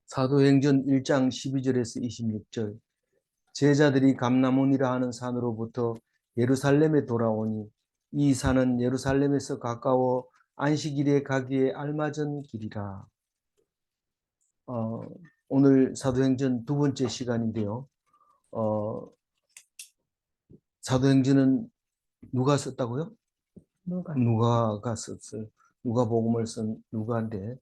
사도행전 1장 12절에서 26절. 제자들이 감람원이라 하는 산으로부터 예루살렘에 돌아오니 이 산은 예루살렘에서 가까워 안식일에 가기에 알맞은 길이라. 어, 오늘 사도행전 두 번째 시간인데요. 어, 사도행전은 누가 썼다고요? 누가가 썼어요. 누가복음을 쓴 누가인데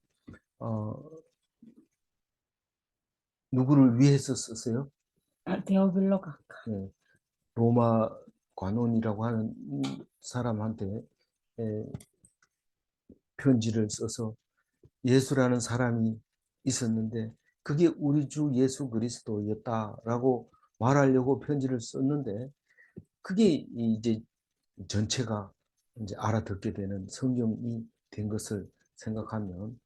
누구를 위해서 썼어요? 데오빌로가 네, 로마 관원이라고 하는 사람한테 편지를 써서 예수라는 사람이 있었는데 그게 우리 주 예수 그리스도였다라고 말하려고 편지를 썼는데 그게 이제 전체가 이제 알아듣게 되는 성경이 된 것을 생각하면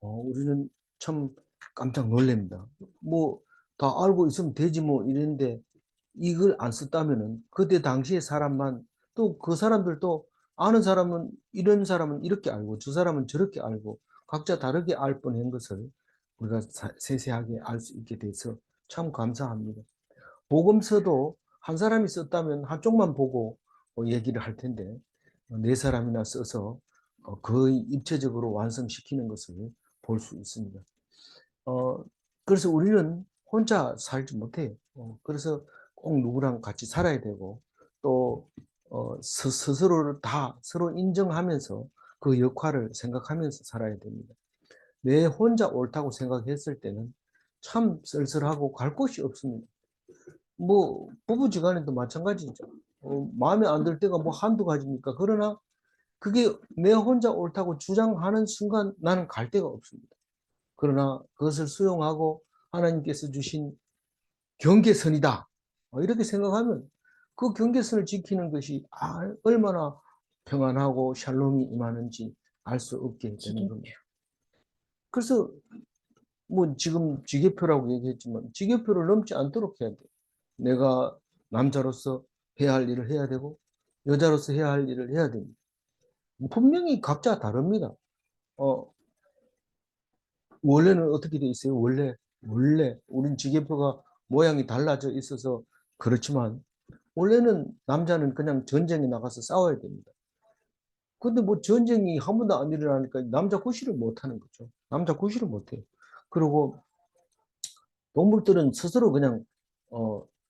우리는 참 깜짝 놀랍니다. 뭐 다 알고 있으면 되지 뭐 이랬는데 이걸 안 썼다면은 그때 당시의 사람만 또 그 사람들도 아는 사람은 이런 사람은 이렇게 알고 저 사람은 저렇게 알고 각자 다르게 알 뻔한 것을 우리가 세세하게 알 수 있게 돼서 참 감사합니다. 복음서도 한 사람이 썼다면 한쪽만 보고 얘기를 할 텐데 네 사람이나 써서 거의 입체적으로 완성시키는 것을 볼 수 있습니다. 그래서 우리는 혼자 살지 못해요. 그래서 꼭 누구랑 같이 살아야 되고 또 스스로를 다 서로 인정하면서 그 역할을 생각하면서 살아야 됩니다. 내 혼자 옳다고 생각했을 때는 참 쓸쓸하고 갈 곳이 없습니다. 뭐 부부지간에도 마찬가지죠. 마음에 안 들 때가 뭐 한두 가지입니까? 그러나 그게 내 혼자 옳다고 주장하는 순간 나는 갈 데가 없습니다. 그러나 그것을 수용하고 하나님께서 주신 경계선이다. 이렇게 생각하면 그 경계선을 지키는 것이 얼마나 평안하고 샬롬이 임하는지 알 수 없게 되는 겁니다. 그래서 뭐 지금 지계표라고 얘기했지만 지계표를 넘지 않도록 해야 돼. 내가 남자로서 해야 할 일을 해야 되고 여자로서 해야 할 일을 해야 됩니다. 분명히 각자 다릅니다. 원래는 어떻게 돼 있어요? 원래 우린 지계표가 모양이 달라져 있어서 그렇지만 원래는 남자는 그냥 전쟁에 나가서 싸워야 됩니다. 근데 뭐 전쟁이 한 번도 안 일어나니까 남자 구실을 못 하는 거죠. 남자 구실을 못 해요. 그리고 동물들은 스스로 그냥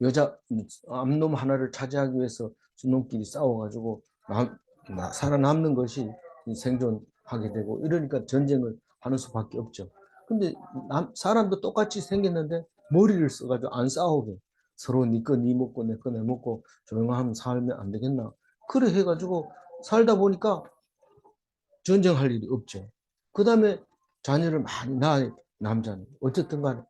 여자 암놈 하나를 차지하기 위해서 수놈끼리 싸워가지고 살아남는 것이 생존하게 되고 이러니까 전쟁을 하는 수밖에 없죠. 근데 사람도 똑같이 생겼는데 머리를 써가지고 안 싸우게 서로 니 거 니 먹고 내 거 내 먹고 조용하면 살면 안 되겠나 그래 해가지고 살다 보니까 전쟁할 일이 없죠. 그 다음에 자녀를 많이 낳아요. 남자는 어쨌든 간에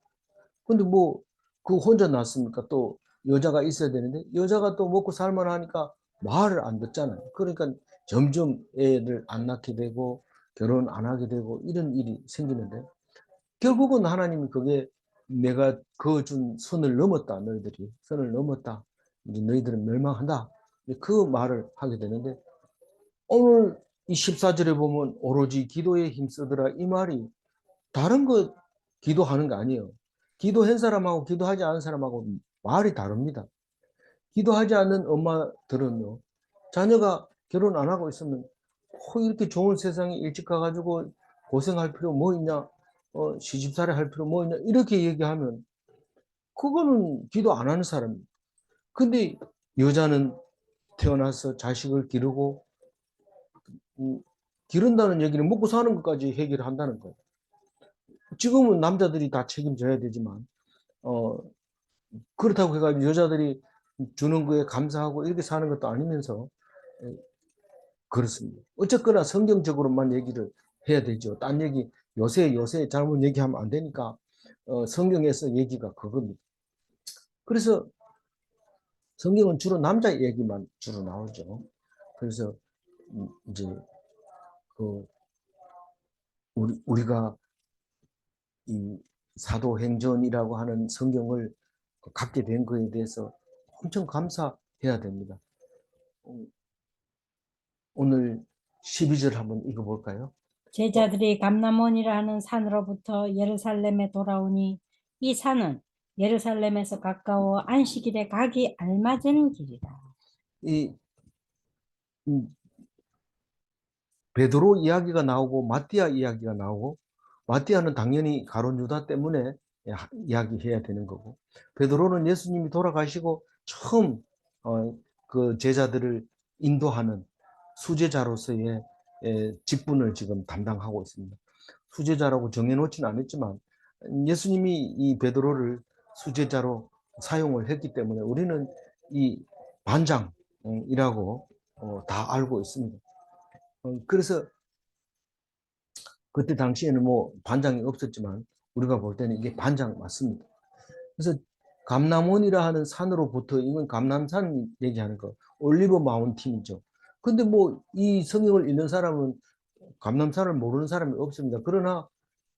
근데 뭐 그 혼자 낳습니까? 또 여자가 있어야 되는데 여자가 또 먹고 살만 하니까 말을 안 듣잖아요. 그러니까 점점 애를 안 낳게 되고 결혼 안 하게 되고 이런 일이 생기는데 결국은 하나님이 그게 내가 그어준 선을 넘었다. 너희들이 선을 넘었다. 이제 너희들은 멸망한다. 그 말을 하게 되는데 오늘 이 14절에 보면 오로지 기도에 힘쓰더라 이 말이 다른 거 기도하는 게 아니에요. 기도한 사람하고 기도하지 않은 사람하고 말이 다릅니다. 기도하지 않는 엄마들은요. 자녀가 결혼 안 하고 있으면 이렇게 좋은 세상에 일찍 가가지고 고생할 필요 뭐 있냐 시집살이 할 필요 뭐 있냐 이렇게 얘기하면 그거는 기도 안 하는 사람입니다. 근데 여자는 태어나서 자식을 기르고 기른다는 얘기는 먹고 사는 것까지 해결한다는 거예요. 지금은 남자들이 다 책임져야 되지만 그렇다고 해가지고 여자들이 주는 거에 감사하고 이렇게 사는 것도 아니면서 그렇습니다. 어쨌거나 성경적으로만 얘기를 해야 되죠. 딴 얘기 요새 잘못 얘기하면 안 되니까 성경에서 얘기가 그겁니다. 그래서 성경은 주로 남자 얘기만 주로 나오죠. 그래서 이제 그 우리가 이 사도행전이라고 하는 성경을 갖게 된 거에 대해서 엄청 감사해야 됩니다. 오늘 12절 한번 읽어볼까요? 제자들이 감람원이라 하는 산으로부터 예루살렘에 돌아오니 이 산은 예루살렘에서 가까워 안식일에 가기 알맞은 길이라. 이 음, 베드로 이야기가 나오고 마띠아 이야기가 나오고, 마띠아는 당연히 가룟 유다 때문에 이야기해야 되는 거고, 베드로는 예수님이 돌아가시고 처음 그 제자들을 인도하는 수제자로서의 직분을 지금 담당하고 있습니다. 수제자라고 정해놓지는 않았지만 예수님이 이 베드로를 수제자로 사용을 했기 때문에 우리는 이 반장이라고 다 알고 있습니다. 그래서 그때 당시에는 뭐 반장이 없었지만 우리가 볼 때는 이게 반장 맞습니다. 그래서 감람원이라 하는 산으로부터, 이건 감람산 얘기하는 거, 올리브 마운틴이죠. 근데 뭐 이 성경을 읽는 사람은 감람산을 모르는 사람이 없습니다. 그러나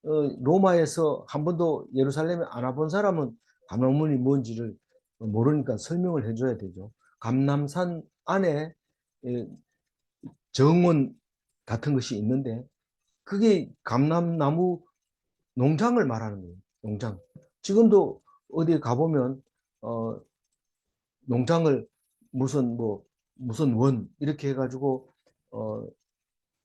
로마에서 한 번도 예루살렘에 안 와본 사람은 감람원이 뭔지를 모르니까 설명을 해줘야 되죠. 감람산 안에 정원 같은 것이 있는데 그게 감람나무 농장을 말하는 거예요. 농장. 지금도 어디에 가보면 어, 농장을 무슨 원 이렇게 해가지고 어,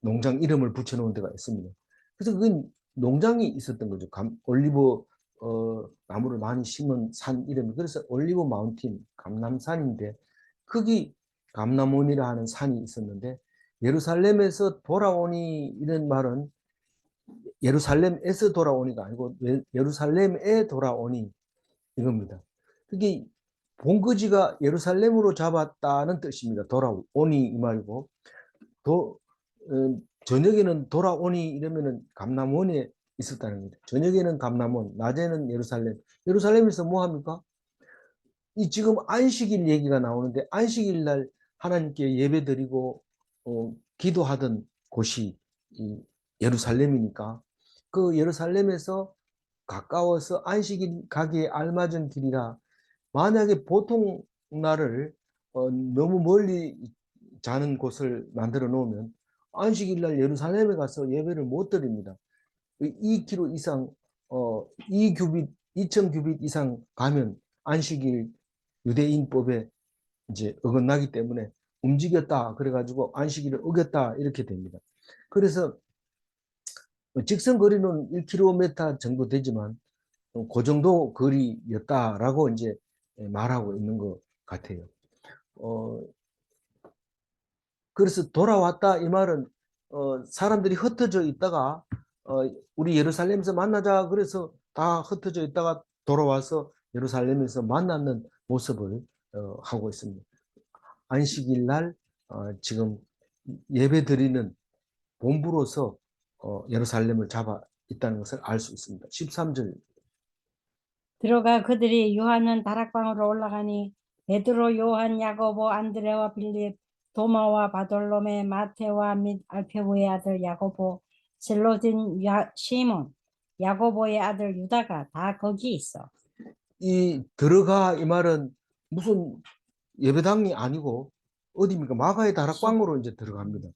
농장 이름을 붙여놓은 데가 있습니다. 그래서 그건 농장이 있었던 거죠. 올리브 나무를 많이 심은 산 이름이. 그래서 올리브 마운틴, 감람산인데, 거기 감람원이라 하는 산이 있었는데, 예루살렘에서 돌아오니 이런 말은 예루살렘에서 돌아오니가 아니고 예루살렘에 돌아오니 이겁니다. 그게 본거지가 예루살렘으로 잡았다는 뜻입니다. 돌아오니 이 말이고, 저녁에는 돌아오니 이러면은 감람원에 있었다는 거죠. 저녁에는 감람원, 낮에는 예루살렘. 예루살렘에서 뭐 합니까? 이 지금 안식일 얘기가 나오는데 안식일 날 하나님께 예배드리고 기도하던 곳이 이 예루살렘이니까 그 예루살렘에서 가까워서 안식일 가기에 알맞은 길이라, 만약에 보통 날을 너무 멀리 자는 곳을 만들어 놓으면 안식일 날 예루살렘에 가서 예배를 못 드립니다. 2km 이상, 2규빗, 2000규빗 이상 가면 안식일 유대인법에 이제 어긋나기 때문에 움직였다 그래가지고 안식일을 어겼다 이렇게 됩니다. 그래서 직선 거리는 1km 정도 되지만 그 정도 거리였다라고 이제 말하고 있는 것 같아요. 그래서 돌아왔다 이 말은 사람들이 흩어져 있다가 우리 예루살렘에서 만나자 그래서 다 흩어져 있다가 돌아와서 예루살렘에서 만나는 모습을 하고 있습니다. 안식일 날 지금 예배 드리는 본부로서 예루살렘을 잡아 있다는 것을 알 수 있습니다. 13절. 들어가 그들이 요한은 다락방으로 올라가니 베드로, 요한, 야고보, 안드레와 빌립, 도마와 바돌로메, 마테와 및 알페오의 아들 야고보, 셀로딘 시몬, 야고보의 아들 유다가 다 거기 있어. 이 들어가 이 말은 무슨 예배당이 아니고 어디입니까? 마가의 다락방으로 이제 들어갑니다.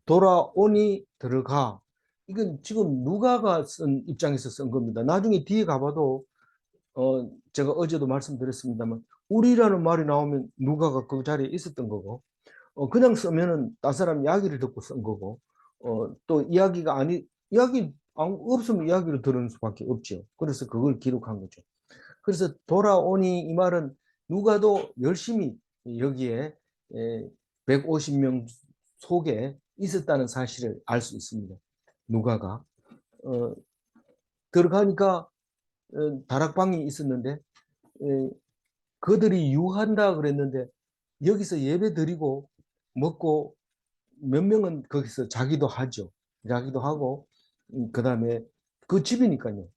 돌아오니 들어가. 이건 지금 누가가 쓴 입장에서 쓴 겁니다. 나중에 뒤에 가봐도 제가 어제도 말씀드렸습니다만 우리라는 말이 나오면 누가가 그 자리에 있었던 거고, 그냥 쓰면은 딴 사람 이야기를 듣고 쓴 거고, 또 이야기 없으면 이야기를 들은 수밖에 없죠. 그래서 그걸 기록한 거죠. 그래서 돌아오니 이 말은 누가도 열심히 여기에 150명 속에 있었다는 사실을 알 수 있습니다. 누가가 들어가니까 다락방이 있었는데 그들이 유한다 그랬는데 여기서 예배 드리고 먹고 몇 명은 거기서 자기도 하죠. 자기도 하고 그다음에 그 집이니까요.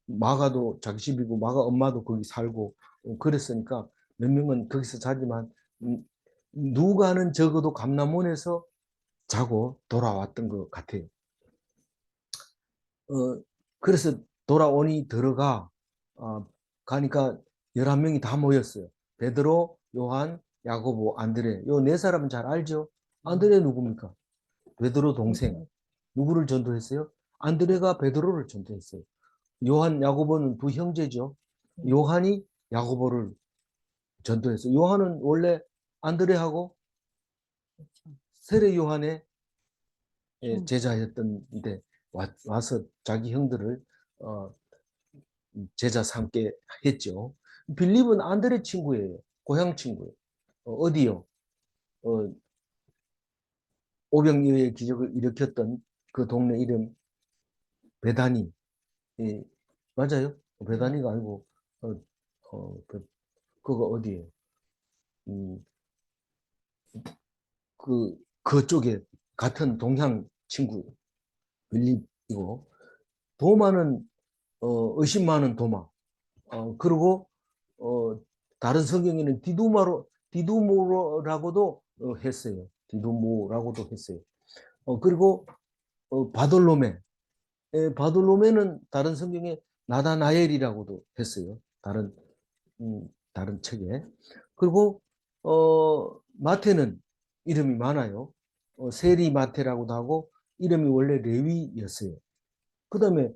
마가도 자기 집이고 마가 엄마도 거기 살고 그랬으니까 몇 명은 거기서 자지만 누가는 적어도 감람원에서 자고 돌아왔던 것 같아요. 그래서 돌아오니 들어가 가니까 11명이 다 모였어요. 베드로, 요한, 야고보, 안드레. 요 네 사람은 잘 알죠? 안드레 누굽니까? 베드로 동생. 누구를 전도했어요? 안드레가 베드로를 전도했어요. 요한, 야고보는 두 형제죠. 요한이 야고보를 전도했어요. 요한은 원래 안드레하고 그렇죠. 세례 요한의 형. 제자였던데 와서 자기 형들을 어, 제자 삼게 했죠. 빌립은 안드레 친구예요. 고향 친구예요. 어디요? 어, 오병이어의 기적을 일으켰던 그 동네 이름 베다니. 예, 맞아요? 네. 베다니가 아니고 그거 어디예요? 음, 그쪽에 같은 동향 친구 빌립이고 도마는 의심 많은 도마. 그리고 어, 다른 성경에는 디두모라고도 했어요. 디두모라고도 했어요. 그리고 바돌로메. 바돌로메는 다른 성경에 나다나엘이라고도 했어요. 다른 책에. 그리고 마태는 이름이 많아요. 세리 마태라고도 하고 이름이 원래 레위였어요. 그다음에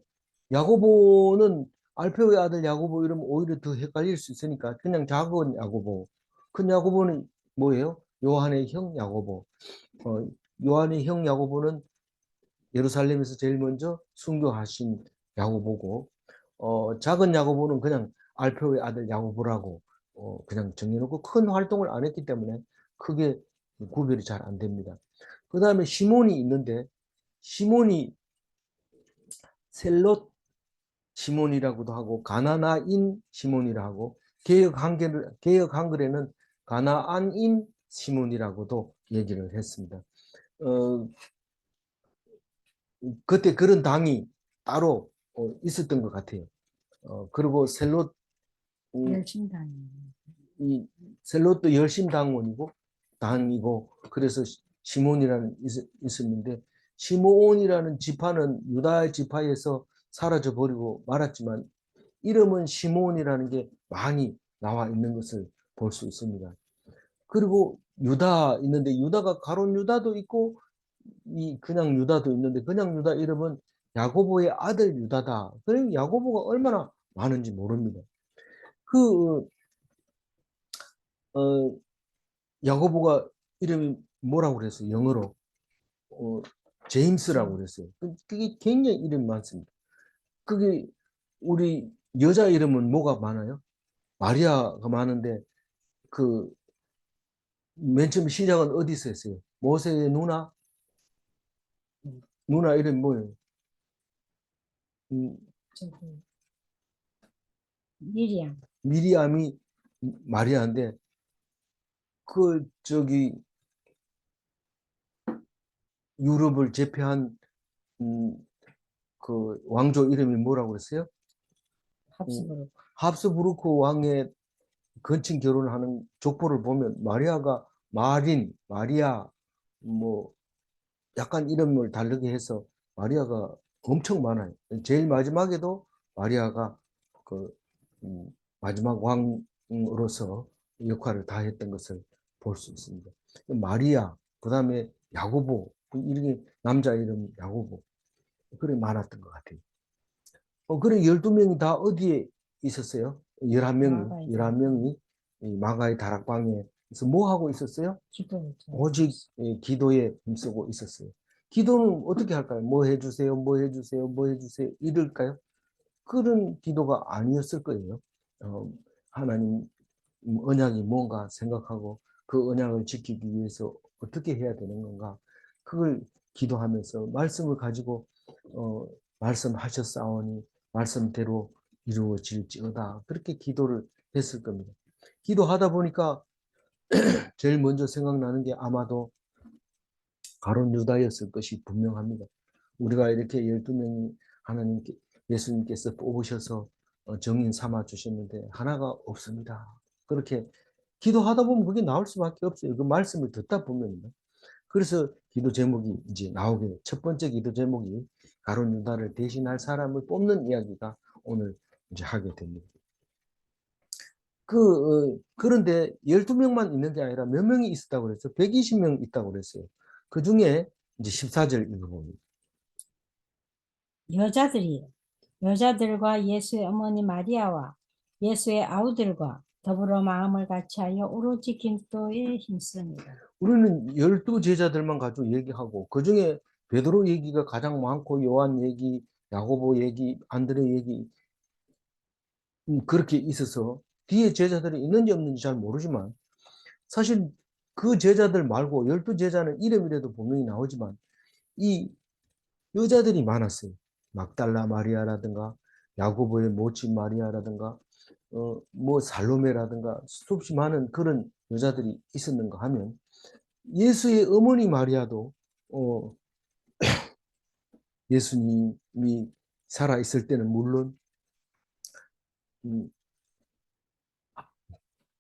야고보는 알페오의 아들 야고보 이러면 오히려 더 헷갈릴 수 있으니까 그냥 작은 야고보. 큰 야고보는 뭐예요? 요한의 형 야고보. 어, 요한의 형 야고보는 예루살렘에서 제일 먼저 순교하신 야고보고 작은 야고보는 그냥 알페오의 아들 야고보라고 그냥 정해놓고 큰 활동을 안 했기 때문에 크게 구별이 잘 안 됩니다. 그 다음에 시몬이 있는데 시몬이 셀롯 시몬이라고도 하고 가나나인 시몬이라 하고 개역 한글에는 가나안인 시몬이라고도 얘기를 했습니다. 어, 그때 그런 당이 따로 있었던 것 같아요. 그리고 셀롯 열심당이에요. 이 셀롯도 열심당원이고 당이고 그래서 시몬이라는 있었는데 시몬이라는 지파는 유다 지파에서 사라져 버리고 말았지만 이름은 시몬이라는 게 많이 나와 있는 것을 볼 수 있습니다. 그리고 유다 있는데 유다가 가론 유다도 있고 이 그냥 유다도 있는데 그냥 유다 이름은 야고보의 아들 유다다. 그리고 야고보가 얼마나 많은지 모릅니다. 그 어, 야고보가 이름이 뭐라고 그랬어요? 영어로 어, 제임스라고 그랬어요. 그게 굉장히 이름이 많습니다. 그게 우리 여자 이름은 뭐가 많아요? 마리아가 많은데 그 맨 처음 시작은 어디서 했어요? 모세의 누나 이름 뭐예요? 음, 저기 미리암. 미리암이 마리아인데 그 저기 유럽을 제패한 음, 그 왕조 이름이 뭐라고 했어요? 합수부르. 합스부르크 왕의 건친 결혼하는 족보를 보면 마리아가 마리아 뭐 약간 이름을 다르게 해서 마리아가 엄청 많아요. 제일 마지막에도 마리아가 그 마지막 왕으로서 역할을 다했던 것을 볼 수 있습니다. 마리아, 그 다음에 야고보, 이렇게 남자 이름 야고보, 그래 많았던 것 같아요. 그래 12명이 다 어디에 있었어요? 11명이, 마가의 11명이 마가의 다락방에서 뭐 하고 있었어요? 기도를 오직 기도에 힘쓰고 있었어요. 기도는 어떻게 할까요? 뭐 해주세요, 뭐 해주세요, 뭐 해주세요, 이럴까요? 그런 기도가 아니었을 거예요. 하나님 언약이 뭔가 생각하고 그 언약을 지키기 위해서 어떻게 해야 되는 건가? 그걸 기도하면서 말씀을 가지고 말씀하셨사오니 말씀대로 이루어질지어다. 그렇게 기도를 했을 겁니다. 기도하다 보니까 제일 먼저 생각나는 게 아마도 가룟 유다였을 것이 분명합니다. 우리가 이렇게 12명이 하나님께 예수님께서 뽑으셔서 정인 삼아 주셨는데 하나가 없습니다. 그렇게 기도하다 보면 그게 나올 수밖에 없어요. 그 말씀을 듣다 보면요. 그래서 기도 제목이 이제 나오게 첫 번째 기도 제목이 가룟 유다를 대신할 사람을 뽑는 이야기가 오늘 이제 하게 됩니다. 그런데 12명만 있는 게 아니라 몇 명이 있었다고 그랬어요? 120명 있다고 그랬어요. 그 중에 이제 14절 읽어봅니다. 여자들이에요. 여자들과 예수의 어머니 마리아와 예수의 아우들과 더불어 마음을 같이하여 오로지 그리스도에 힘씁니다. 우리는 12제자들만 가지고 얘기하고 그중에 베드로 얘기가 가장 많고 요한 얘기, 야고보 얘기, 안드레 얘기 그렇게 있어서 뒤에 제자들이 있는지 없는지 잘 모르지만 사실 그 제자들 말고 12제자는 이름이라도 분명히 나오지만 이 여자들이 많았어요. 막달라 마리아라든가 야고보의 모친 마리아라든가 뭐 살로메라든가 수없이 많은 그런 여자들이 있었는가 하면 예수의 어머니 마리아도 어, 예수님이 살아 있을 때는 물론 음,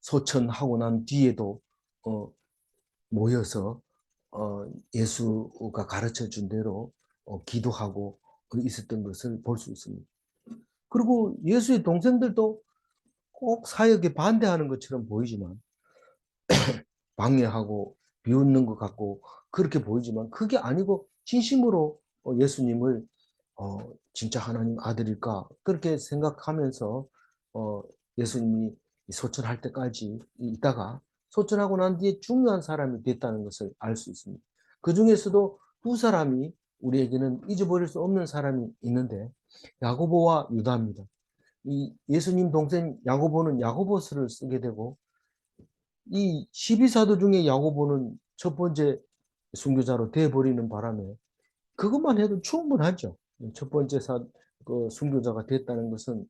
소천하고 난 뒤에도 어, 모여서 예수가 가르쳐 준 대로 기도하고 있었던 것을 볼 수 있습니다. 그리고 예수의 동생들도 꼭 사역에 반대하는 것처럼 보이지만 방해하고 비웃는 것 같고 그렇게 보이지만 그게 아니고 진심으로 예수님을 진짜 하나님 아들일까 그렇게 생각하면서 예수님이 소천할 때까지 있다가 소천하고 난 뒤에 중요한 사람이 됐다는 것을 알 수 있습니다. 그 중에서도 두 사람이 우리에게는 잊어버릴 수 없는 사람이 있는데 야고보와 유다입니다. 이 예수님 동생 야고보는 야고보서를 쓰게 되고 이 12사도 중에 야고보는 첫 번째 순교자로 되어버리는 바람에 그것만 해도 충분하죠. 첫 번째 순교자가 됐다는 것은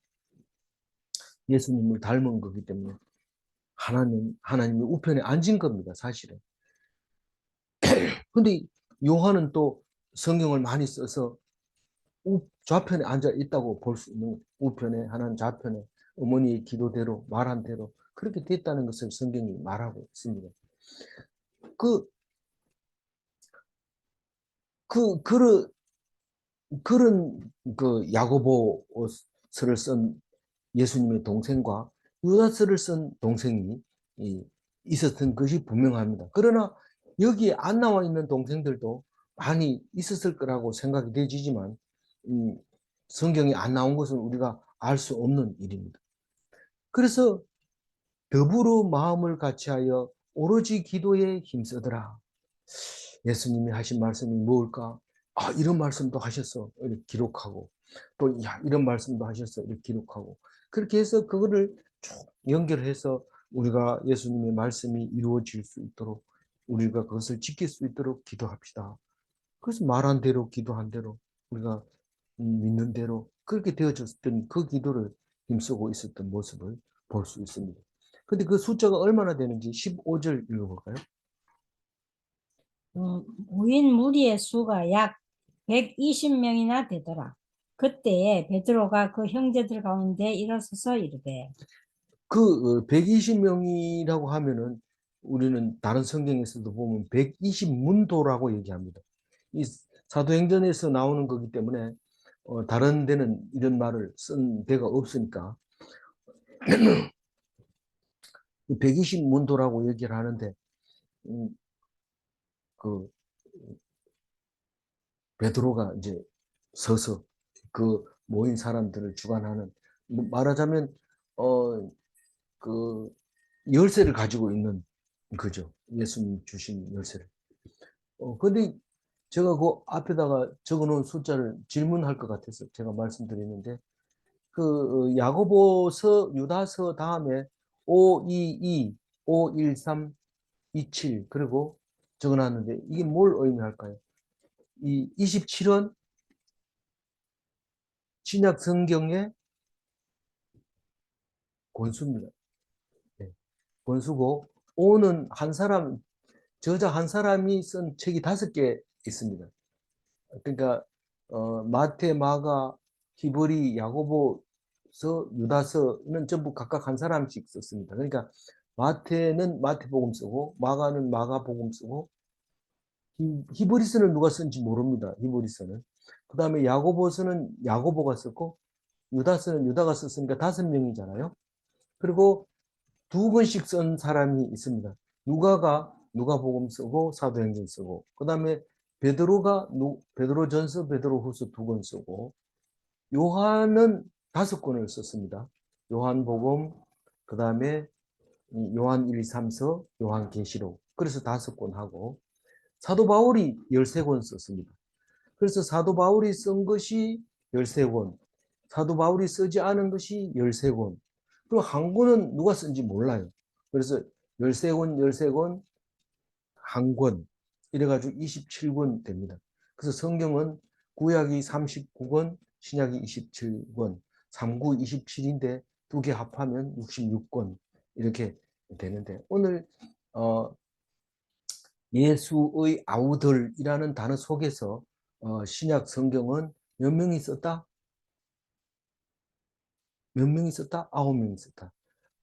예수님을 닮은 거기 때문에 하나님의 우편에 앉은 겁니다, 사실은. 근데 요한은 또 성경을 많이 써서 좌편에 앉아 있다고 볼 수 있는 우편에 하나님 좌편에 어머니의 기도대로 말한 대로 그렇게 됐다는 것을 성경이 말하고 있습니다. 그, 그런 그 야고보서를 쓴 예수님의 동생과 유다서를 쓴 동생이 있었던 것이 분명합니다. 그러나 여기에 안 나와 있는 동생들도 많이 있었을 거라고 생각이 되지만 성경에 안 나온 것은 우리가 알 수 없는 일입니다. 그래서 더불어 마음을 같이하여 오로지 기도에 힘쓰더라. 예수님이 하신 말씀이 뭘까? 아, 이런 말씀도 하셨어. 이렇게 기록하고. 또, 야, 이런 말씀도 하셨어. 이렇게 기록하고. 그렇게 해서 그거를 쭉 연결해서 우리가 예수님의 말씀이 이루어질 수 있도록 우리가 그것을 지킬 수 있도록 기도합시다. 그래서 말한 대로, 기도한 대로 우리가 믿는 대로 그렇게 되어졌던 그 기도를 힘쓰고 있었던 모습을 볼 수 있습니다. 근데 그 숫자가 얼마나 되는지 15절 읽어볼까요? 모인 무리의 수가 약 120명이나 되더라. 그때에 베드로가 그 형제들 가운데 일어서서 이르되 그 120명이라고 하면은 우리는 다른 성경에서도 보면 120문도라고 얘기합니다. 이 사도행전에서 나오는 거기 때문에 다른 데는 이런 말을 쓴 데가 없으니까 120문도라고 얘기를 하는데 음, 그 베드로가 이제 서서 그 모인 사람들을 주관하는 말하자면 그 열쇠를 가지고 있는 거죠. 예수님 주신 열쇠를. 근데 제가 그 앞에다가 적어놓은 숫자를 질문할 것 같아서 제가 말씀드리는데 그 야고보서, 유다서 다음에 522, 513, 27 그리고 적어놨는데 이게 뭘 의미할까요? 이 27은 신약 성경의 권수입니다. 네, 권수고 5는 한 사람 저자 한 사람이 쓴 책이 5개 있습니다. 그러니까 마태, 마가, 히브리, 야고보서, 유다서는 전부 각각 한 사람씩 썼습니다. 그러니까 마태는 마태복음 쓰고 마가는 마가복음 쓰고 히브리서는 누가 쓴지 모릅니다. 히브리서는. 그 다음에 야고보서는 야고보가 썼고 유다서는 유다가 썼으니까 5명이잖아요. 그리고 2권씩 쓴 사람이 있습니다. 누가가 누가복음 쓰고 사도행전 쓰고 그 다음에 베드로가 베드로전서 베드로후서 2권 쓰고 요한은 5권을 썼습니다. 요한복음, 그 다음에 요한 1, 3서, 요한계시록. 그래서 5권 하고, 사도 바울이 13권 썼습니다. 그래서 사도 바울이 쓴 것이 13권, 사도 바울이 쓰지 않은 것이 13권. 그리고 한 권은 누가 쓴지 몰라요. 그래서 13권, 13권, 한 권. 이래가지고 27권 됩니다. 그래서 성경은 구약이 39권, 신약이 27권, 39, 27인데 두 개 합하면 66권 이렇게 되는데 오늘 예수의 아우들이라는 단어 속에서 신약 성경은 몇 명이 썼다? 몇 명이 썼다? 9명이 썼다.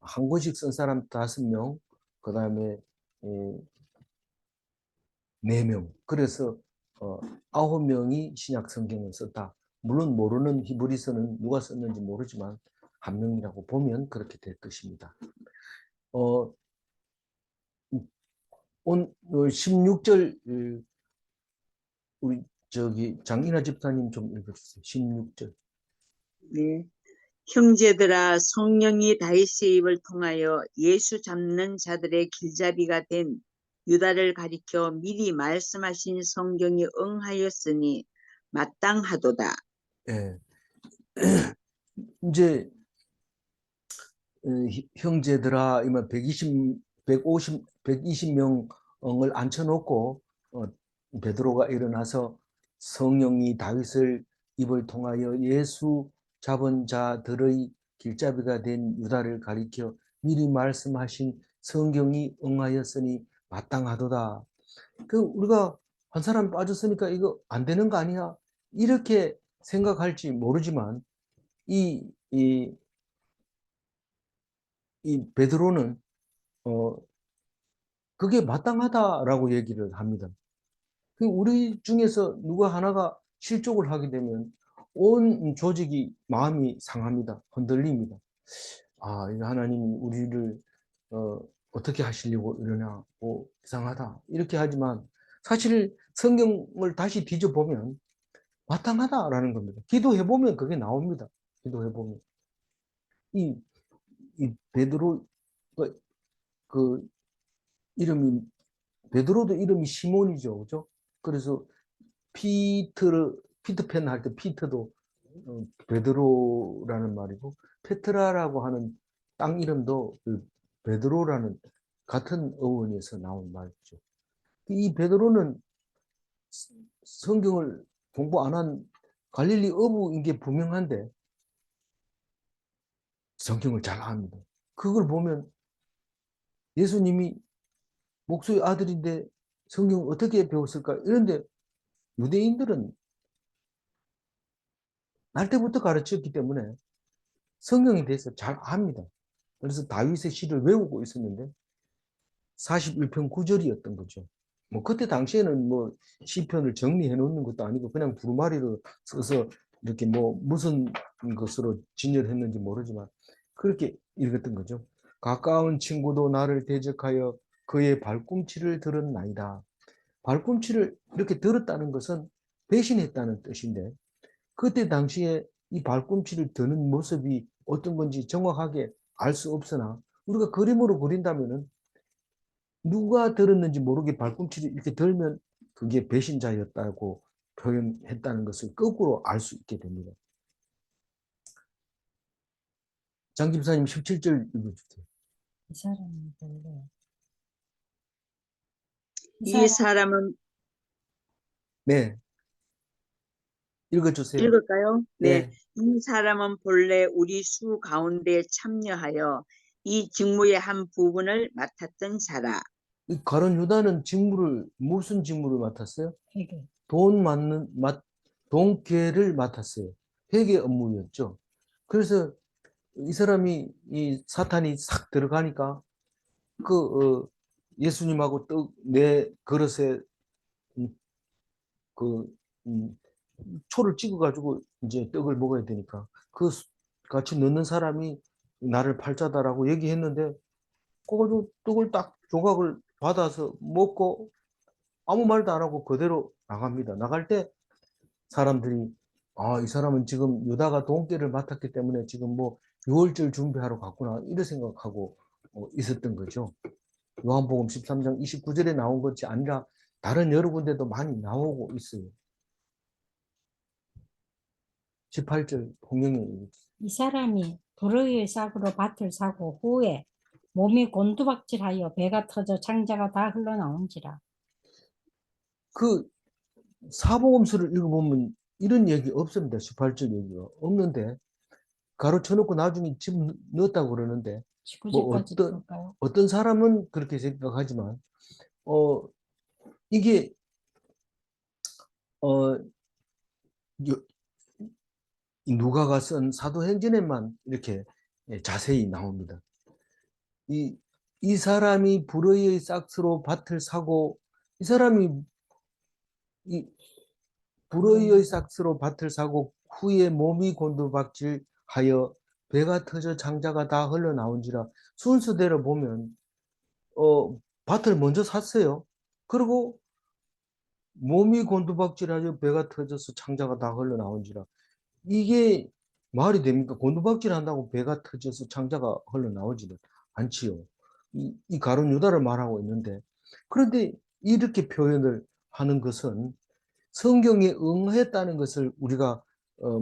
한 권씩 쓴 사람 5명, 그 다음에 4명. 그래서 9명이 신약 성경을 썼다. 물론 모르는 히브리서는 누가 썼는지 모르지만 한 명이라고 보면 그렇게 될 것입니다. 어, 16절 우리 저기 장인아 집사님 좀 읽어주세요. 16절. 네. 형제들아, 성령이 다윗의 입을 통하여 예수 잡는 자들의 길잡이가 된 유다를 가리켜 미리 말씀하신 성경이 응하였으니 마땅하도다. 예. 이제 형제들아 이만 120명을 앉혀놓고 베드로가 일어나서 성령이 다윗을 입을 통하여 예수 잡은 자들의 길잡이가 된 유다를 가리켜 미리 말씀하신 성경이 응하였으니 마땅하도다. 그 우리가 한 사람 빠졌으니까 이거 안 되는 거 아니야? 이렇게 생각할지 모르지만 이 베드로는 그게 마땅하다라고 얘기를 합니다. 우리 중에서 누가 하나가 실족을 하게 되면 온 조직이 마음이 상합니다. 흔들립니다. 아, 하나님이 우리를 어떻게 하시려고 이러냐고 이상하다. 이렇게 하지만 사실 성경을 다시 뒤져보면 마땅하다라는 겁니다. 기도해보면 그게 나옵니다. 기도해보면. 이, 이 베드로 그 이름이 베드로도 이름이 시몬이죠, 그죠? 그래서 피트팬 할 때 피트도 베드로라는 말이고 페트라라고 하는 땅 이름도 그 베드로라는 같은 어원에서 나온 말이죠. 이 베드로는 성경을 공부 안 한 갈릴리 어부인 게 분명한데 성경을 잘 압니다. 그걸 보면 예수님이 목수의 아들인데 성경 어떻게 배웠을까? 이런데 유대인들은 날 때부터 가르쳤기 때문에 성경에 대해서 잘 압니다. 그래서 다윗의 시를 외우고 있었는데 41편 9절이었던 거죠. 뭐 그때 당시에는 뭐 시편을 정리해 놓는 것도 아니고 그냥 두루마리로 써서 이렇게 뭐 무슨 것으로 진열했는지 모르지만 그렇게 읽었던 거죠. 가까운 친구도 나를 대적하여 그의 발꿈치를 들었나이다. 발꿈치를 이렇게 들었다는 것은 배신했다는 뜻인데 그때 당시에 이 발꿈치를 드는 모습이 어떤 건지 정확하게 알 수 없으나 우리가 그림으로 그린다면은 누가 들었는지 모르게 발꿈치를 이렇게 들면 그게 배신자였다고 표현했다는 것을 거꾸로 알 수 있게 됩니다. 장 집사님 17절 읽어주세요. 이 사람은 별로. 이 사람은 네, 읽어주세요. 읽을까요? 네. 네, 이 사람은 본래 우리 수 가운데 참여하여 이 직무의 한 부분을 맡았던 자라. 이 가룟 유다는 직무를 무슨 직무를 맡았어요? 회개. 돈계를 맡았어요. 회계 업무였죠. 그래서 이 사람이 이 사탄이 싹 들어가니까 예수님하고 떡 내 그릇에 그 초를 찍어가지고 이제 떡을 먹어야 되니까 같이 넣는 사람이 나를 팔자다라고 얘기했는데 그거 떡을 딱 조각을 받아서 먹고 아무 말도 안 하고 그대로 나갑니다. 나갈 때 사람들이 이 사람은 지금 유다가 돈깨를 맡았기 때문에 지금 뭐 유월절 준비하러 갔구나 이런 생각하고 있었던 거죠. 요한복음 13장 29절에 나온 것이 아니라 다른 여러 군데도 많이 나오고 있어요. 18절 홍영이 이 사람이 불의의 싹으로 밭을 사고 후에 몸이 곤두박질하여 배가 터져 창자가 다 흘러나온지라. 그 사복음서를 읽어보면 이런 얘기 없습니다. 18절 얘기가 없는데 가로쳐놓고 나중에 집 넣었다고 그러는데 뭐 19절까지 볼까요? 어떤 사람은 그렇게 생각하지만 이게 어, 요- 누가가 쓴 사도행전에만 이렇게 자세히 나옵니다. 이 사람이 불의의 싹스로 밭을 사고 이 사람이 이 불의의 싹스로 밭을 사고 후에 몸이 곤두박질하여 배가 터져 창자가 다 흘러나온지라. 순서대로 보면 밭을 먼저 샀어요. 그리고 몸이 곤두박질하여 배가 터져서 창자가 다 흘러나온지라. 이게 말이 됩니까? 곤두박질 한다고 배가 터져서 창자가 흘러나오지는 않지요. 이 가룟 유다를 말하고 있는데, 그런데 이렇게 표현을 하는 것은 성경에 응했다는 것을 우리가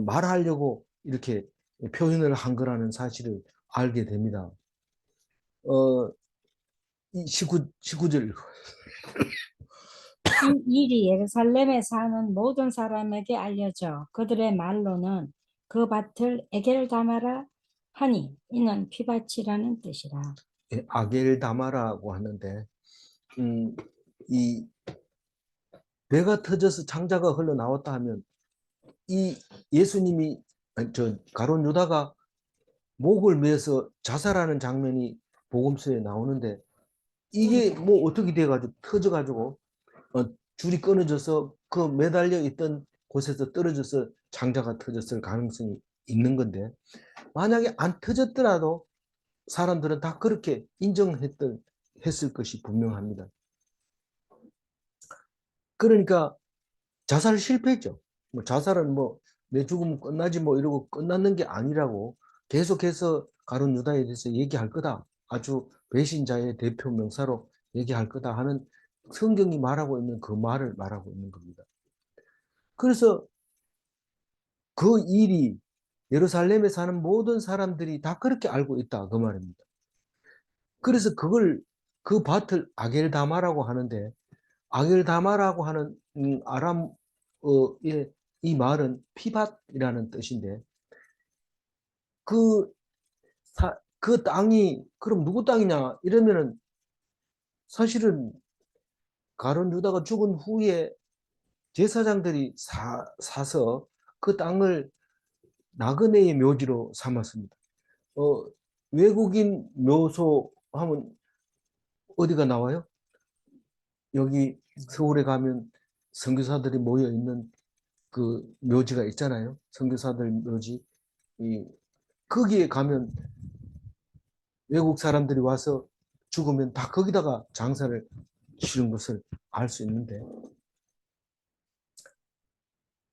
말하려고 이렇게 표현을 한 거라는 사실을 알게 됩니다. 이 19절. 이 일이 예루살렘에 사는 모든 사람에게 알려져 그들의 말로는 그 밭을 에겔다마라 하니 이는 피밭이라는 뜻이라. 아겔다마라고 하는데, 이 배가 터져서 창자가 흘러나왔다 하면 이 예수님이 저 가룟 유다가 목을 매서 자살하는 장면이 복음서에 나오는데 이게 뭐 어떻게 돼가지고 터져가지고 줄이 끊어져서 그 매달려 있던 곳에서 떨어져서 창자가 터졌을 가능성이 있는 건데 만약에 안 터졌더라도 사람들은 다 그렇게 했을 것이 분명합니다. 그러니까 자살 실패죠. 뭐 자살은 뭐 내 죽으면 끝나지 뭐 이러고 끝났는 게 아니라고 계속해서 가룟 유다에 대해서 얘기할 거다. 아주 배신자의 대표 명사로 얘기할 거다 하는 성경이 말하고 있는 그 말을 말하고 있는 겁니다. 그래서 그 일이 예루살렘에 사는 모든 사람들이 다 그렇게 알고 있다 그 말입니다. 그래서 그 밭을 아겔다마라고 하는데 아겔다마라고 하는 아람어의 이 말은 피밭이라는 뜻인데 그, 그 땅이 그럼 누구 땅이냐 이러면은 사실은 가룟 유다가 죽은 후에 제사장들이 사서 그 땅을 나그네의 묘지로 삼았습니다. 외국인 묘소 하면 어디가 나와요? 여기 서울에 가면 선교사들이 모여 있는 그 묘지가 있잖아요. 선교사들 묘지. 거기에 가면 외국 사람들이 와서 죽으면 다 거기다가 장사를 치른 것을 알 수 있는데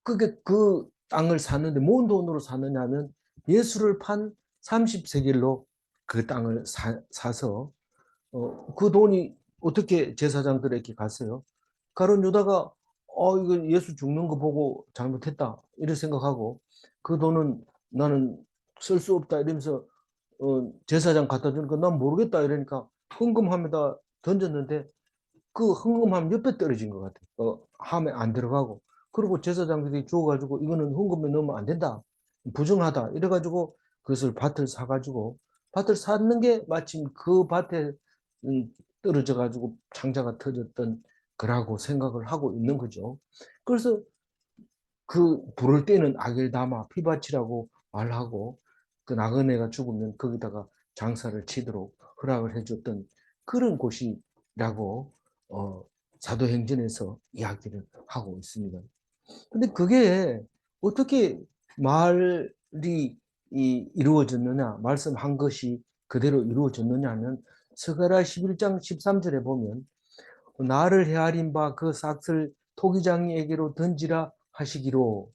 그게 그 땅을 샀는데 뭔 돈으로 샀느냐 하면 예수를 판 30세겔로 그 땅을 사서 그 돈이 어떻게 제사장들에게 갔어요? 가룟 유다가 이거 예수 죽는 거 보고 잘못했다 이렇게 생각하고 그 돈은 나는 쓸 수 없다 이러면서 제사장 갖다 주니까 난 모르겠다 이러니까 헌금함에다 던졌는데 그 헌금함 옆에 떨어진 것 같아요. 함에 안 들어가고 그리고 제사장들이 주워가지고 이거는 헌금에 넣으면 안 된다 부정하다 이래가지고 그것을 밭을 사가지고 밭을 샀는 게 마침 그 밭에 떨어져 가지고 창자가 터졌던 거라고 생각을 하고 있는 거죠. 그래서 그 부를 때는 아겔다마 피밭이라고 말하고 그 나그네가 죽으면 거기다가 장사를 치도록 허락을 해줬던 그런 곳이라고 사도행전에서 이야기를 하고 있습니다. 근데 그게 어떻게 말이 이루어졌느냐, 말씀한 것이 그대로 이루어졌느냐 하면 스가랴 11장 13절에 보면 나를 헤아린 바 그 삭슬 토기장이에게로 던지라 하시기로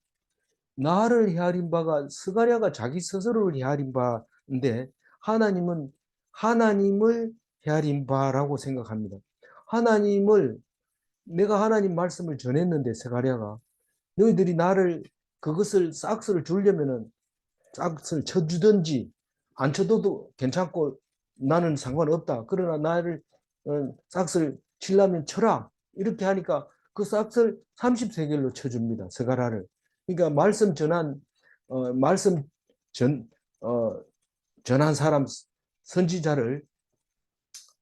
나를 헤아린 바가 스가랴가 자기 스스로를 헤아린 바인데 하나님은 하나님을 헤아린 바라고 생각합니다. 하나님을 내가 하나님 말씀을 전했는데 스가랴가 너희들이 나를 그것을 싹스를 주려면은 싹스를 쳐주든지 안 쳐도 괜찮고 나는 상관없다. 그러나 나를 싹스를 치려면 쳐라. 이렇게 하니까 그 싹스를 30세겔로 쳐줍니다. 스가랴를. 그러니까 말씀 전한 말씀 전한 사람 선지자를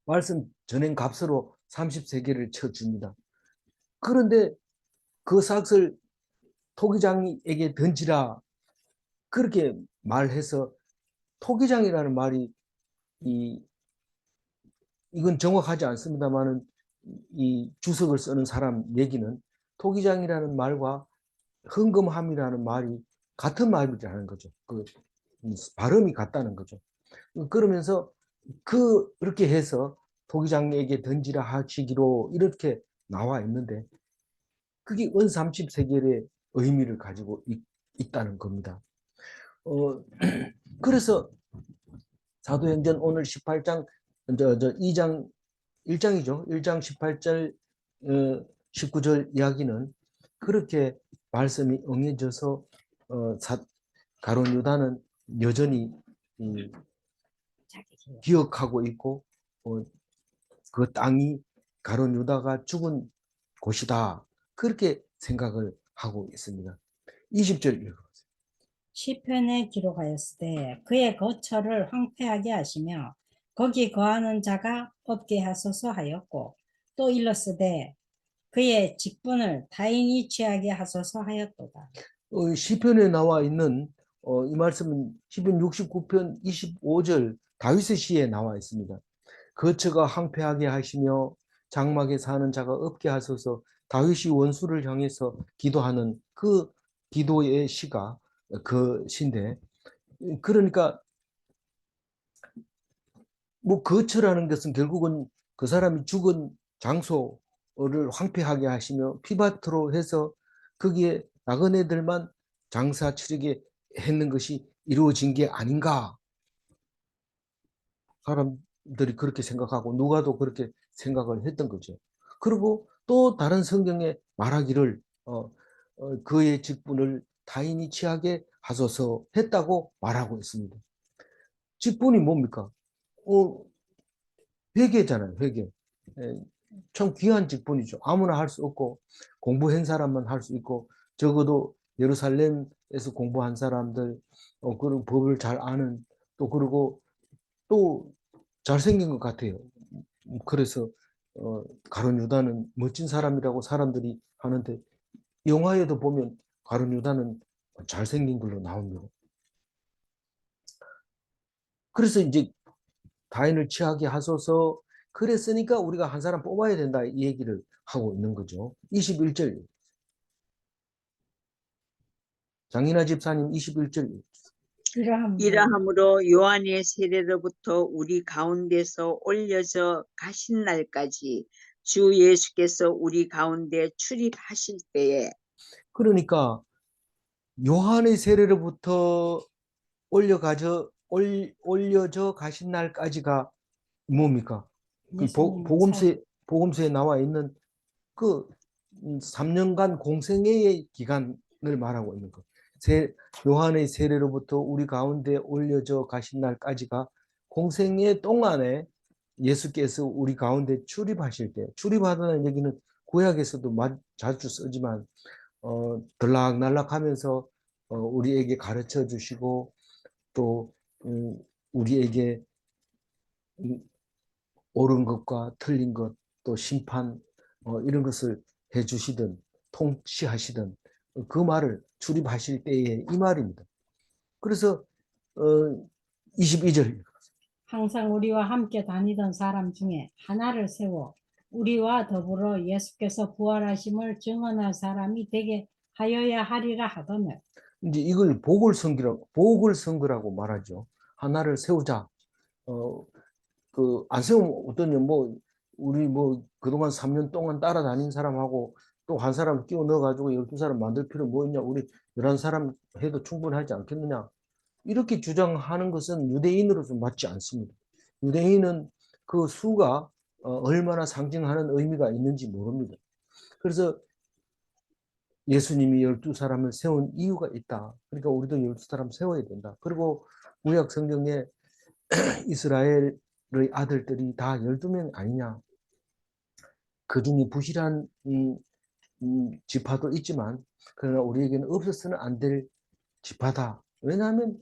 말씀 전행 값으로 30세겔을 쳐줍니다. 그런데 그 싹스를 토기장에게 던지라 그렇게 말해서 토기장이라는 말이 이건 정확하지 않습니다만은 이 주석을 쓰는 사람 얘기는 토기장이라는 말과 흥금함이라는 말이 같은 말이라는 거죠. 그 발음이 같다는 거죠. 그러면서 그렇게 해서 토기장에게 던지라 하시기로 이렇게 나와 있는데 그게 은 30세겔의 의미를 가지고 있다는 겁니다. 그래서 사도행전 오늘 18장 2장 1장이죠. 1장 18절 19절 이야기는 그렇게 말씀이 응해져서 가룟 유다는 여전히 기억하고 있고 그 땅이 가룟 유다가 죽은 곳이다. 그렇게 생각을 하고 있습니다. 20절 읽어보세요. 시편에 기록하였으되 그의 거처를 황폐하게 하시며 거기 거하는 자가 없게 하소서 하였고 또 일렀으되 그의 직분을 타인이 취하게 하소서 하였도다. 시편에 나와 있는 이 말씀은 시편 69편 25절 다윗의 시에 나와 있습니다. 거처가 황폐하게 하시며 장막에 사는 자가 없게 하소서. 다윗이 원수를 향해서 기도하는 그 기도의 시가 그 시인데 그러니까 뭐 거처라는 것은 결국은 그 사람이 죽은 장소를 황폐하게 하시며 피밭으로 해서 거기에 나그네들만 장사 치르게 했는 것이 이루어진 게 아닌가. 사람들이 그렇게 생각하고 누가도 그렇게 생각을 했던 거죠. 그리고 또 다른 성경에 말하기를 그의 직분을 타인이 취하게 하소서 했다고 말하고 있습니다. 직분이 뭡니까? 회계잖아요, 회계. 참 귀한 직분이죠. 아무나 할 수 없고 공부한 사람만 할 수 있고 적어도 예루살렘에서 공부한 사람들 그리고 법을 잘 아는 또 그리고 또 잘생긴 것 같아요. 그래서 가룟 유다는 멋진 사람이라고 사람들이 하는데 영화에도 보면 가룟 유다는 잘생긴 걸로 나옵니다. 그래서 이제 타인을 취하게 하소서 그랬으니까 우리가 한 사람 뽑아야 된다 이 얘기를 하고 있는 거죠. 21절 장인아 집사님 21절 이러함으로 요한의 세례로부터 우리 가운데서 올려져 가신 날까지 주 예수께서 우리 가운데 출입하실 때에 그러니까 요한의 세례로부터 올려져 가신 날까지가 뭡니까? 그 복음서에 나와 있는 그 3년간 공생애의 기간을 말하고 있는 것. 요한의 세례로부터 우리 가운데 올려져 가신 날까지가 공생애 동안에 예수께서 우리 가운데 출입하실 때, 출입하다는 얘기는 구약에서도 자주 쓰지만 들락날락하면서 우리에게 가르쳐 주시고 또 우리에게 옳은 것과 틀린 것, 또 심판 이런 것을 해주시든 통치하시든 그 말을 출입하실 때에 이 말입니다. 그래서 22절 항상 우리와 함께 다니던 사람 중에 하나를 세워 우리와 더불어 예수께서 부활하심을 증언할 사람이 되게 하여야 하리라 하더며 이제 이걸 보궐선거라고 말하죠. 하나를 세우자. 안 세우면 어떠냐, 뭐, 우리 뭐, 그동안 3년 동안 따라다닌 사람하고 또 한 사람 끼워 넣어가지고 12사람 만들 필요 뭐 있냐. 우리 11사람 해도 충분하지 않겠느냐. 이렇게 주장하는 것은 유대인으로서 맞지 않습니다. 유대인은 그 수가 얼마나 상징하는 의미가 있는지 모릅니다. 그래서 예수님이 12사람을 세운 이유가 있다. 그러니까 우리도 12사람 세워야 된다. 그리고 구약 성경에 이스라엘의 아들들이 다 12명 아니냐. 그 중에 부실한 지파도 있지만 그러나 우리에게는 없어서는 안 될 지파다. 왜냐하면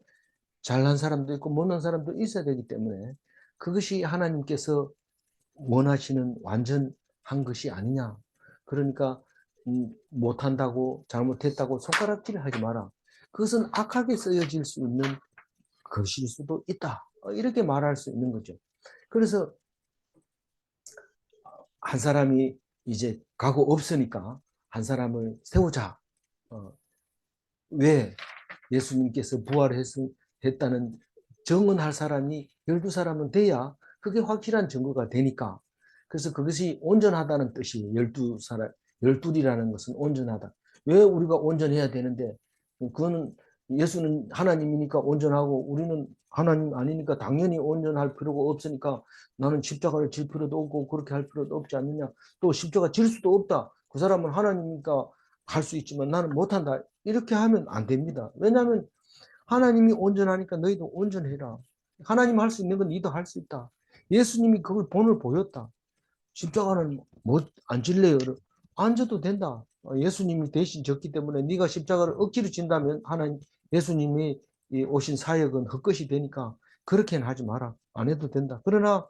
잘난 사람도 있고 못난 사람도 있어야 되기 때문에 그것이 하나님께서 원하시는 완전한 것이 아니냐. 그러니까 못한다고 잘못했다고 손가락질을 하지 마라. 그것은 악하게 쓰여질 수 있는 것일 수도 있다. 이렇게 말할 수 있는 거죠. 그래서 한 사람이 이제 가고 없으니까 한 사람을 세우자. 왜 예수님께서 부활했다는 증언할 사람이 12사람은 돼야 그게 확실한 증거가 되니까. 그래서 그것이 온전하다는 뜻이에요. 12사람, 12이라는 것은 온전하다. 왜 우리가 온전해야 되는데, 그거는 예수는 하나님이니까 온전하고 우리는 하나님 아니니까 당연히 온전할 필요가 없으니까 나는 십자가를 질 필요도 없고 그렇게 할 필요도 없지 않느냐. 또 십자가 질 수도 없다. 그 사람은 하나님이니까 할 수 있지만 나는 못한다. 이렇게 하면 안 됩니다. 왜냐하면 하나님이 온전하니까 너희도 온전해라. 하나님 할 수 있는 건 너희도 할 수 있다. 예수님이 그걸 본을 보였다. 십자가는 안 질래요. 안 져도 된다. 예수님이 대신 졌기 때문에 네가 십자가를 억지로 진다면 하나님 예수님이 오신 사역은 헛것이 되니까 그렇게는 하지 마라. 안 해도 된다. 그러나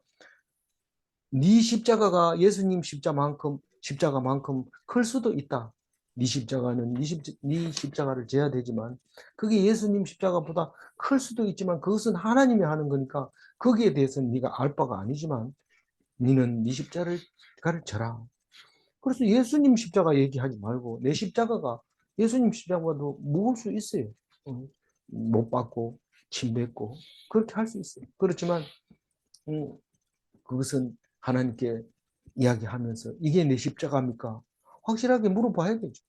네 십자가가 예수님 십자가만큼 클 수도 있다. 네 십자가는 네 십자가를 져야 되지만 그게 예수님 십자가보다 클 수도 있지만 그것은 하나님이 하는 거니까 거기에 대해서는 네가 알 바가 아니지만 너는 네 십자가를 져라. 그래서 예수님 십자가 얘기하지 말고 내 십자가가 예수님 십자가도 무거울 수 있어요. 못 받고 침 뱉고 그렇게 할 수 있어요. 그렇지만 그것은 하나님께 이야기하면서 이게 내 십자가입니까? 확실하게 물어봐야 되죠.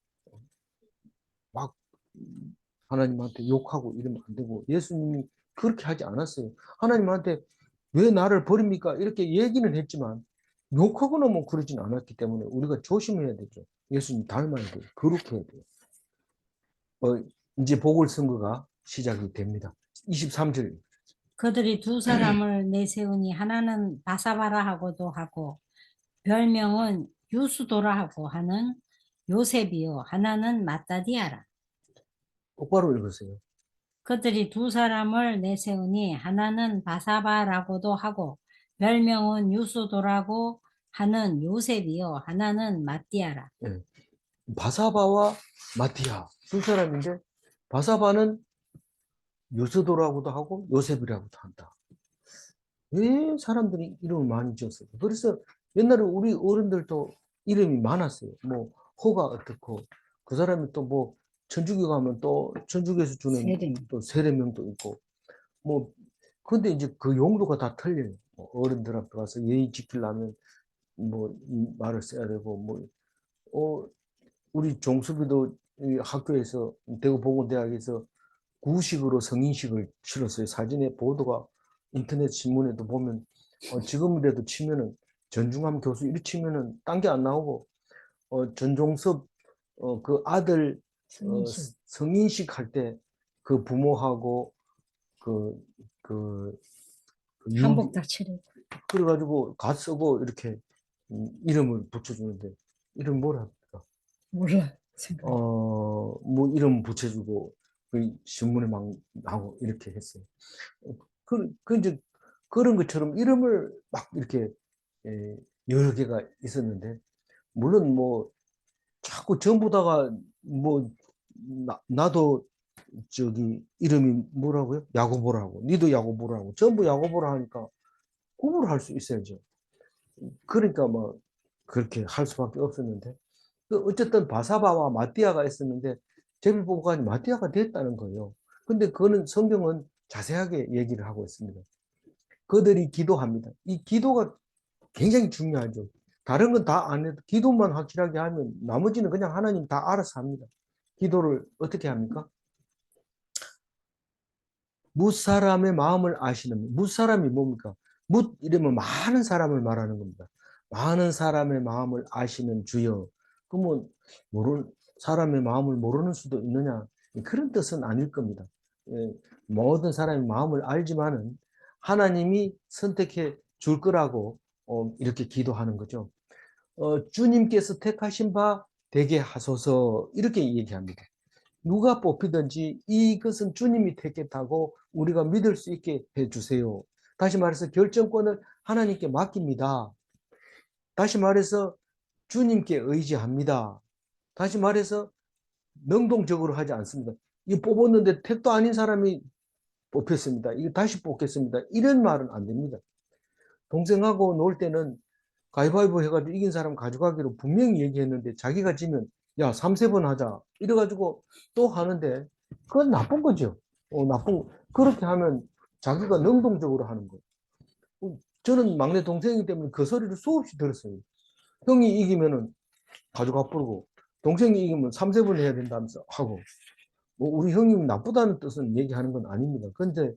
막 하나님한테 욕하고 이러면 안 되고 예수님이 그렇게 하지 않았어요. 하나님한테 왜 나를 버립니까? 이렇게 얘기는 했지만 욕하거나 뭐 그러진 않았기 때문에 우리가 조심해야 되죠. 예수님 닮아야 돼요. 그렇게 해야 돼요. 이제 보궐선거가 시작이 됩니다. 23절. 그들이 두 사람을 내세우니 하나는 바사바라하고도 하고 별명은 유수도라하고 하는 요셉이요 하나는 마따디아라. 똑바로 읽으세요. 그들이 두 사람을 내세우니 하나는 바사바라고도 하고 별명은 유수도라고 하는 요셉이요 하나는 마띠아라. 예. 바사바와 마티아 두 사람인데 바사바는 요스도라고도 하고 요셉이라고도 한다. 왜 사람들이 이름을 많이 지었어요? 그래서 옛날에 우리 어른들도 이름이 많았어요. 뭐 호가 어떻고 그 사람이 또 뭐 천주교 가면 또 천주교에서 주는 세례. 또 세례명도 있고 뭐 근데 이제 그 용도가 다 틀려요. 뭐 어른들한테 가서 예의 지키려면 뭐 이 말을 써야 되고 뭐 우리 종수비도 이 학교에서 대구 보건대학에서 구식으로 성인식을 치렀어요. 사진에 보도가 인터넷 신문에도 보면 지금이라도 치면은 전중함 교수 이렇게 치면은 딴 게 안 나오고 전종섭 그 아들 성인식 할 때 그 부모하고 그 한복 다 차리고. 그래가지고 가 쓰고 이렇게 이름을 붙여주는데 이름 뭐라 합니까? 몰라. 뭐 이름 붙여주고 그 신문에 막 나오고 이렇게 했어요. 이제 그런 것처럼 이름을 막 이렇게 여러 개가 있었는데 물론 뭐 자꾸 전부 다가 뭐 나도 저기 이름이 뭐라고요? 야고보라고. 니도 야고보라고. 전부 야고보라 하니까 구분할 수 있어야죠. 그러니까 뭐 그렇게 할 수밖에 없었는데 어쨌든 바사바와 마띠아가 있었는데 제비뽑아가지고 마띠아가 됐다는 거예요. 근데 그거는 성경은 자세하게 얘기를 하고 있습니다. 그들이 기도합니다. 이 기도가 굉장히 중요하죠. 다른 건 다 안 해도 기도만 확실하게 하면 나머지는 그냥 하나님 다 알아서 합니다. 기도를 어떻게 합니까? 뭇사람의 마음을 아시는, 뭇사람이 뭡니까? 뭇 이러면 많은 사람을 말하는 겁니다. 많은 사람의 마음을 아시는 주여. 그러면 사람의 마음을 모르는 수도 있느냐? 그런 뜻은 아닐 겁니다. 예, 모든 사람의 마음을 알지만은 하나님이 선택해 줄 거라고 이렇게 기도하는 거죠. 주님께서 택하신 바 되게 하소서 이렇게 얘기합니다. 누가 뽑히든지 이것은 주님이 택했다고 우리가 믿을 수 있게 해주세요. 다시 말해서 결정권을 하나님께 맡깁니다. 다시 말해서 주님께 의지합니다. 다시 말해서 능동적으로 하지 않습니다. 이 뽑았는데 택도 아닌 사람이 뽑혔습니다. 이거 다시 뽑겠습니다. 이런 말은 안 됩니다. 동생하고 놀 때는 가위바위보 해가지고 이긴 사람 가져가기로 분명히 얘기했는데 자기가 지면 야 3-3번 하자 이래가지고 또 하는데 그건 나쁜 거죠. 그렇게 하면 자기가 능동적으로 하는 거예요. 저는 막내 동생이기 때문에 그 소리를 수없이 들었어요. 형이 이기면은 가져가 버리고 동생이 이기면 3-3번 해야 된다면서 하고 뭐 우리 형님이 나쁘다는 뜻은 얘기하는 건 아닙니다. 근데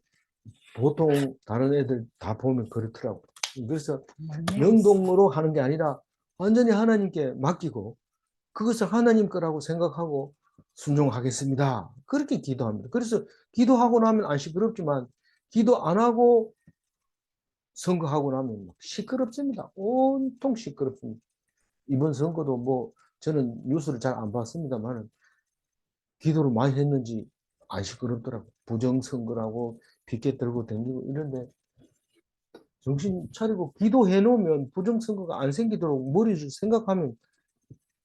보통 다른 애들 다 보면 그렇더라고요. 그래서 능동으로 하는 게 아니라 완전히 하나님께 맡기고 그것을 하나님 거라고 생각하고 순종하겠습니다. 그렇게 기도합니다. 그래서 기도하고 나면 안 시끄럽지만 기도 안 하고 선거하고 나면 시끄럽습니다. 온통 시끄럽습니다. 이번 선거도 뭐 저는 뉴스를 잘 안 봤습니다만 기도를 많이 했는지 안 시끄럽더라고요. 부정선거라고 피켓 들고 다니고 이런데 정신 차리고 기도해 놓으면 부정선거가 안 생기도록 머리를 생각하면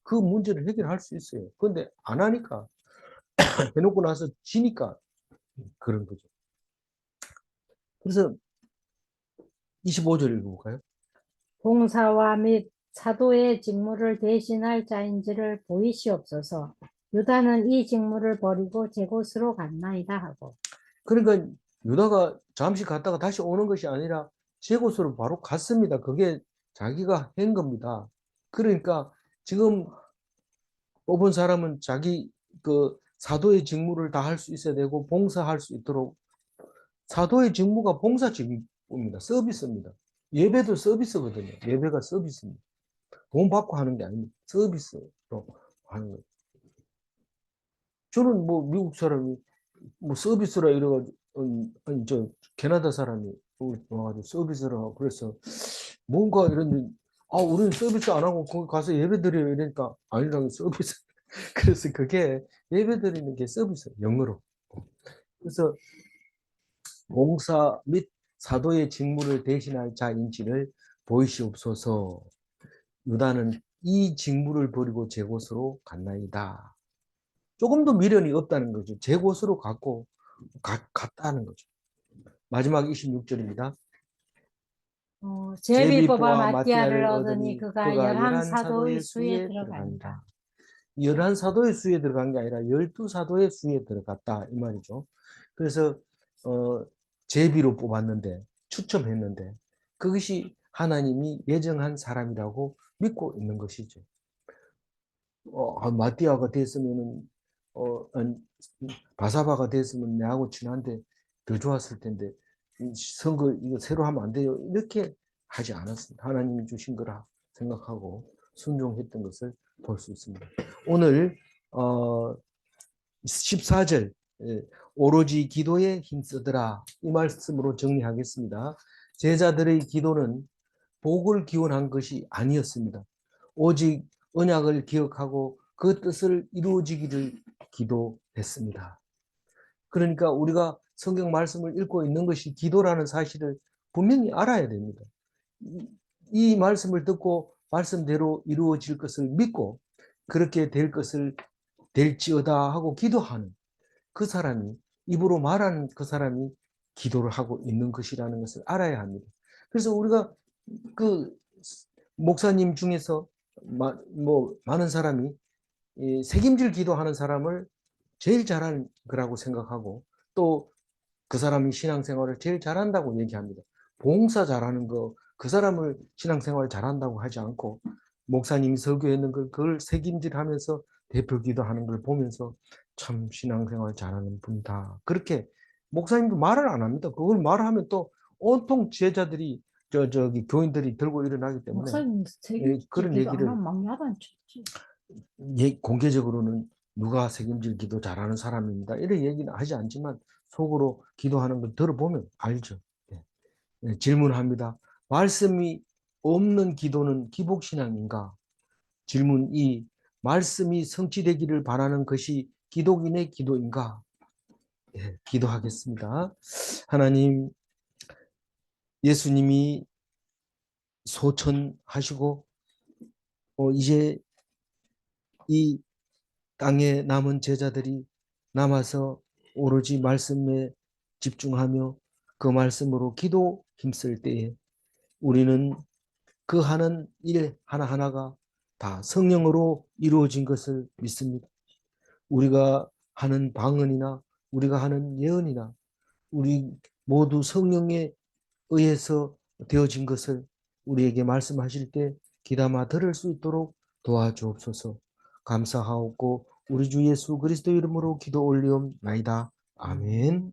그 문제를 해결할 수 있어요. 그런데 안 하니까 해놓고 나서 지니까 그런 거죠. 그래서 25절 읽어볼까요? 봉사와 및 사도의 직무를 대신할 자인지를 보이시옵소서. 유다는 이 직무를 버리고 제 곳으로 갔나이다 하고. 그러니까 유다가 잠시 갔다가 다시 오는 것이 아니라 제 곳으로 바로 갔습니다. 그게 자기가 한 겁니다. 그러니까 지금 뽑은 사람은 자기 그 사도의 직무를 다 할 수 있어야 되고 봉사할 수 있도록 사도의 직무가 봉사 직무입니다. 서비스입니다. 예배도 서비스거든요. 예배가 서비스입니다. 돈 받고 하는 게 아닙니다. 서비스로 하는 거예요. 저는 뭐 미국 사람이 뭐 서비스라 이래가지고 아니 저 캐나다 사람이 와가지고 서비스를 하고 그래서 뭔가 이런 우리는 서비스 안 하고 거기 가서 예배 드려요 이러니까 아니라고 서비스 그래서 그게 예배 드리는 게 서비스 영어로 그래서 봉사 및 사도의 직무를 대신할 자인지를 보이시옵소서. 유다는 이 직무를 버리고 제 곳으로 갔나이다. 조금도 미련이 없다는 거죠. 제 곳으로 갔다는 거죠. 마지막 26절입니다. 제비 뽑아 제비보와 마띠아를 얻으니 그가 11사도의 수에 들어간다. 11사도의 수에 들어간 게 아니라 12사도의 수에 들어갔다 이 말이죠. 그래서 제비로 뽑았는데 추첨했는데 그것이 하나님이 예정한 사람이라고 믿고 있는 것이죠. 마띠아가 됐으면은 바사바가 됐으면 내하고 친한데 더 좋았을 텐데 선거 이거 새로 하면 안 돼요. 이렇게 하지 않았습니다. 하나님이 주신 거라 생각하고 순종했던 것을 볼 수 있습니다. 오늘 14절 오로지 기도에 힘쓰더라 이 말씀으로 정리하겠습니다. 제자들의 기도는 복을 기원한 것이 아니었습니다. 오직 언약을 기억하고 그 뜻을 이루어지기를 기도했습니다. 그러니까 우리가 성경 말씀을 읽고 있는 것이 기도라는 사실을 분명히 알아야 됩니다. 이 말씀을 듣고 말씀대로 이루어질 것을 믿고 그렇게 될 것을 될지어다 하고 기도하는 그 사람이 입으로 말하는 그 사람이 기도를 하고 있는 것이라는 것을 알아야 합니다. 그래서 우리가 그 목사님 중에서 많은 사람이 책임질 기도하는 사람을 제일 잘하는 거라고 생각하고 또 그 사람이 신앙생활을 제일 잘한다고 얘기합니다. 봉사 잘하는 거 그 사람을 신앙생활 잘한다고 하지 않고 목사님이 설교했는 걸 그걸 책임질하면서 대표 기도하는 걸 보면서 참 신앙생활 잘하는 분이다. 그렇게 목사님도 말을 안 합니다. 그걸 말하면 또 온통 제자들이 저기 교인들이 들고 일어나기 때문에 목사님 책임질 그런 기도 안 얘기를 하면 막 야단쳤지. 공개적으로는 누가 책임질 기도 잘하는 사람입니다. 이런 얘기는 하지 않지만 속으로 기도하는 걸 들어보면 알죠. 질문합니다. 말씀이 없는 기도는 기복신앙인가? 질문 2. 말씀이 성취되기를 바라는 것이 기독인의 기도인가? 기도하겠습니다. 하나님, 예수님이 소천하시고 이제 이 땅에 남은 제자들이 남아서 오로지 말씀에 집중하며 그 말씀으로 기도 힘쓸 때에 우리는 그 하는 일 하나하나가 다 성령으로 이루어진 것을 믿습니다. 우리가 하는 방언이나 우리가 하는 예언이나 우리 모두 성령에 의해서 되어진 것을 우리에게 말씀하실 때 귀담아 들을 수 있도록 도와주옵소서. 감사하옵고 우리 주 예수 그리스도 이름으로 기도 올리옵나이다. 아멘.